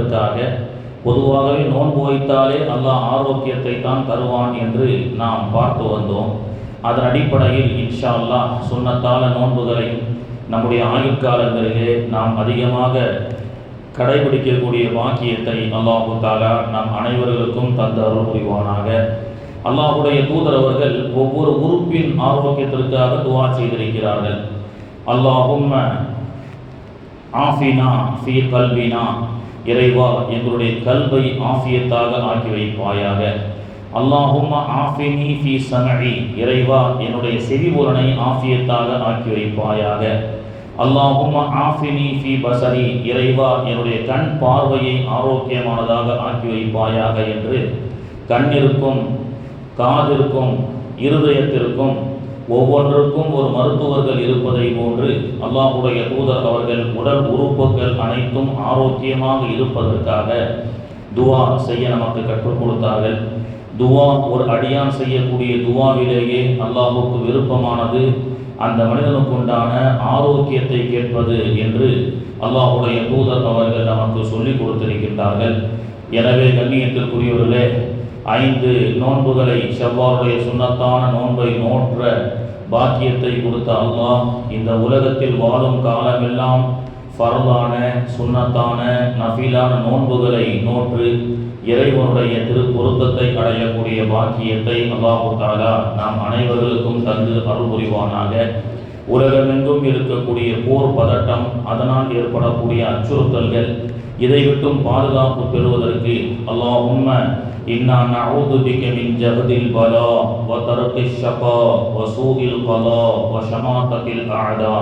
என்பதற்காக பொதுவாகவே நோன்பு வைத்தாலே அல்லாஹ் ஆரோக்கியத்தை தான் தருவான் என்று நாம் பார்த்து வந்தோம். அதன் அடிப்படையில் இன்ஷா அல்லாஹ் சுன்னத்தான நோன்புகளை நம்முடைய ஆயுட்காலங்களிலே நாம் அதிகமாக கடைபிடிக்கக்கூடிய பாக்கியத்தை அல்லாஹு தஆலா நம் அனைவர்களுக்கும் தந்து அருள் புரிவானாக. அல்லாஹுடைய தூதர் அவர்கள் ஒவ்வொரு உறுப்பின் ஆரோக்கியத்திற்காக துஆ செய்திருக்கிறார்கள். அல்லாஹும்ம ஆஃபினா ஃபீ கல்பினா, இறைவா எங்களுடைய கல்வை ஆஃபியத்தாக ஆக்கி வைப்பாயாக. அல்லாஹும்ம ஆஃபினி ஃபீ சமஇ, இறைவா என்னுடைய செவிபுலனை ஆஃபியத்தாக ஆக்கி வைப்பாயாக. அல்லாஹும்ம ஆஃபினி ஃபீ பஸரி, இறைவா என்னுடைய கண் பார்வையை ஆரோக்கியமானதாக ஆக்கி வைப்பாயாக என்று கண்ணிற்கும் காதிற்கும் இருதயத்திற்கும் ஒவ்வொன்றுக்கும் ஒரு மருத்துவர்கள் இருப்பதை போன்று அல்லாஹுடைய தூதர் அவர்கள் உடல் உறுப்புகள் அனைத்தும் ஆரோக்கியமாக இருப்பதற்காக துவா செய்ய நமக்கு கற்றுக் கொடுத்தார்கள். துவா ஒரு அடியான் செய்யக்கூடிய துவாவிலேயே அல்லாஹுக்கு விருப்பமானது அந்த மனிதனுக்கு உண்டான ஆரோக்கியத்தை கேட்பது என்று அல்லாஹுடைய தூதர் அவர்கள் நமக்கு சொல்லிக் கொடுத்திருக்கின்றார்கள். எனவே கண்ணியத்திற்குரியவர்களே, 5 நோன்புகளை ஷவ்வாலுடைய சுன்னத்தான நோன்பை நோற்ற பாக்கியத்தை கொடுத்த அல்லாஹ் இந்த உலகத்தில் வாழும் காலமெல்லாம் ஃபர்லான சுன்னத்தான நஃபிலான நோன்புகளை நோற்று இறைவனுடைய திருப்பொருத்தத்தை அடையக்கூடிய பாக்கியத்தை அல்லாஹு தஆலா நாம் அனைவர்களுக்கும் தந்து அருள் புரிவானாக. உலகமெங்கும் இருக்கக்கூடிய போர் பதட்டம், அதனால் ஏற்படக்கூடிய அச்சுறுத்தல்கள், இதை விட்டும் பாதுகாப்பு பெறுவதற்கு அல்லாஹும்ம இன்னா நஊது பிக மின் ஜஹதில் பலா வ தர்கிஷ் ஷகா வ சூஇல் கலா வ ஷமாத்தத்தில் அஅதா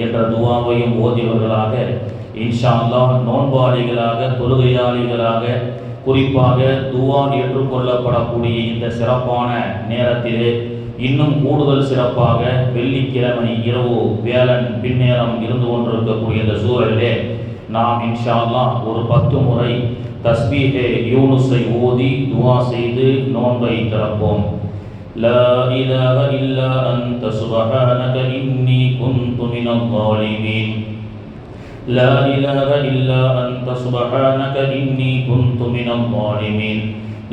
என்ற துஆவையும் ஓதியவர்களாக இன்ஷா அல்லாஹ் நோன்பாளிகளாக தொழுகையாளிகளாக குறிப்பாக துஆ ஏற்றுக்கொள்ளப்படக்கூடிய இந்த சிறப்பான நேரத்திலே இன்னும் கூடுதல் சிறப்பாக வெள்ளிக்கிழமை இரவு வேலன் பின்னேரம் இருந்து கொண்டிருக்கக்கூடிய இந்த சூழலிலே நாம் இன்ஷா அல்லாஹ் ஒரு 10 முறை தஸ்பீஹே யூனுஸை ஓதி துஆ செய்து நோன்பை திறப்போம். லா இலாஹ இல்லா அன்த சுப்ஹானக இன்னி குன்து மினல் ஸாலிமீன். லா இலாஹ இல்லா அன்த சுப்ஹானக இன்னி குன்து மினல் ஸாலிமீன்.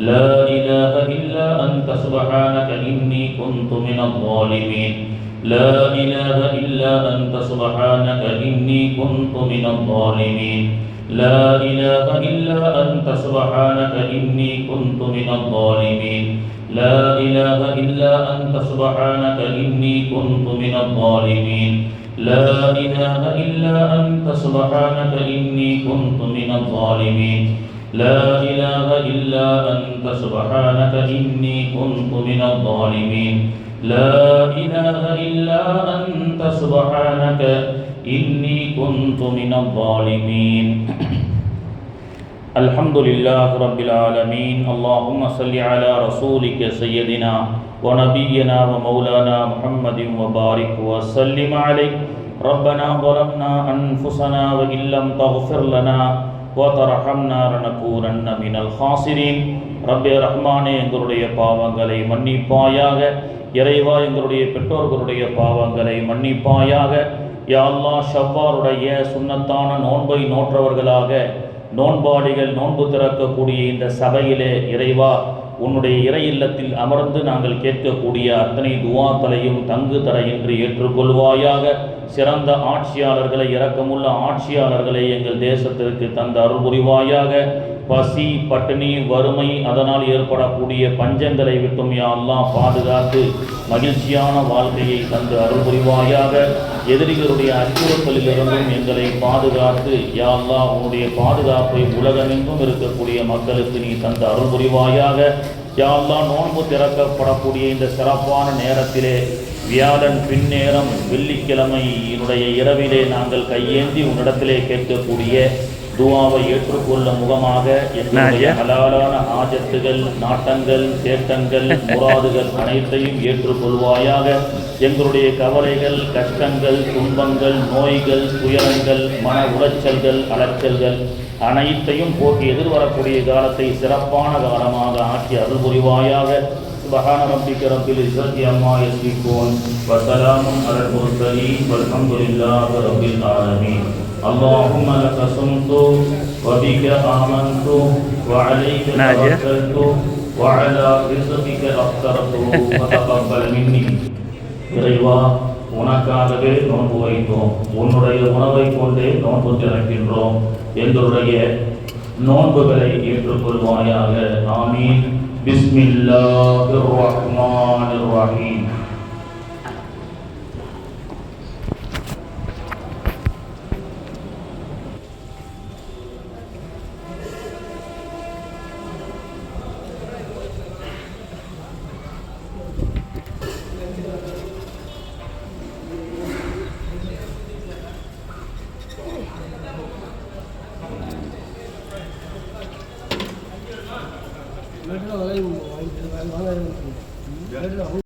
லா இலாஹ இல்லா அன்த சுப்ஹானக இன்னி குன்து மினல் ஸாலிமீன். லா இலாஹ இல்லா அன்த சுப்ஹானக இன்னி குன்து மினல் ஸாலிமீன். لا إله إلا أنت سبحانك إني كنت من الظالمين. لا إله إلا أنت سبحانك إني كنت من الظالمين. لا إله إلا أنت سبحانك إني كنت من الظالمين. لا إله إلا أنت سبحانك إني كنت من الظالمين. لا إله إلا أنت سبحانك إني كنت من الظالمين. الحمد لله رب العالمين. اللهم صل على رسولك سيدنا ونبينا ومولانا محمد وبارك وسلم عليه. ربنا ظلمنا أنفسنا وإن لم تغفر لنا وترحمنا لنكونن من الخاسرين. رب ரஹ்மானே, எங்களுடைய பாவங்களை மன்னிப்பாயாக. இறைவா, எங்களுடைய பெற்றோர்களுடைய பாவங்களை மன்னிப்பாயாக. யா அல்லாஹ், ஷவ்வாலுடைய சுன்னத்தான நோன்பை நோற்றவர்களாக நோன்பாளிகள் நோன்பு திறக்கக்கூடிய இந்த சபையிலே இறைவா, உன்னுடைய இறை இல்லத்தில் அமர்ந்து நாங்கள் கேட்கக்கூடிய அத்தனை துஆக்களையும் தங்கு தடையின்றி ஏற்றுக்கொள்வாயாக. சிறந்த ஆட்சியாளர்களை, இரக்கமுள்ள ஆட்சியாளர்களை எங்கள் தேசத்திற்கு தந்த அருள் புரிவாயாக. பசி, பட்டினி, வறுமை, அதனால் ஏற்படக்கூடிய பஞ்சங்களை விட்டும் யா அல்லாஹ் பாதுகாத்து மகிழ்ச்சியான வாழ்க்கையை தந்து அருள் புரிவாயாக. எதிரிகளுடைய அச்சுறுத்தலிலிருந்தும் எங்களை பாதுகாத்து யா அல்லாஹ் உன்னுடைய பாதுகாப்பை உலகமெங்கும் இருக்கக்கூடிய மக்களுக்கு நீ தந்த அருள் புரிவாயாக. யா அல்லாஹ், நோன்பு திறக்கப்படக்கூடிய இந்த சிறப்பான நேரத்திலே வியாழன் பின்னேரம் வெள்ளிக்கிழமையினுடைய இரவிலே நாங்கள் கையேந்தி உன்னிடத்திலே கேட்கக்கூடிய துஆவை ஏற்றுக்கொள்ள முகமாக எங்களுடைய ஹலாலான ஆஜத்துகள், நாட்டங்கள், தேட்டங்கள், முராதுகள் அனைத்தையும் ஏற்றுக்கொள்வாயாக. எங்களுடைய கவலைகள், கஷ்டங்கள், துன்பங்கள், நோய்கள், துயரங்கள், மன உளைச்சல்கள், அலைச்சல்கள் அனைத்தையும் போக்கி எதிர்வரக்கூடிய காலத்தை சிறப்பான காலமாக ஆக்கி அருள் புரிவாயாக. சுப்ஹான ரப்பிக ரப்பில் இஸ்ஸத்தி அம்மா யசிஃபூன் வ ஸலாமுன் அலல் முர்ஸலீன் வல்ஹம்துலில்லாஹி ரப்பில் ஆலமீன். اللهم لك صمت وبك آمنت وعليك توكلت وعلى رزقك أفطرت فتقبل مني. இறைவா, உனக்காகவே நோன்பு வைத்தோம், உன்னுடைய உணவை கொண்டே நோன்பு திறக்கின்றோம், எங்களுடைய நோன்புகளை ஏற்றுக்கொள்வாயாக. ஆமீன். பிஸ்மில்லாஹிர் ரஹ்மானிர் ரஹீம்.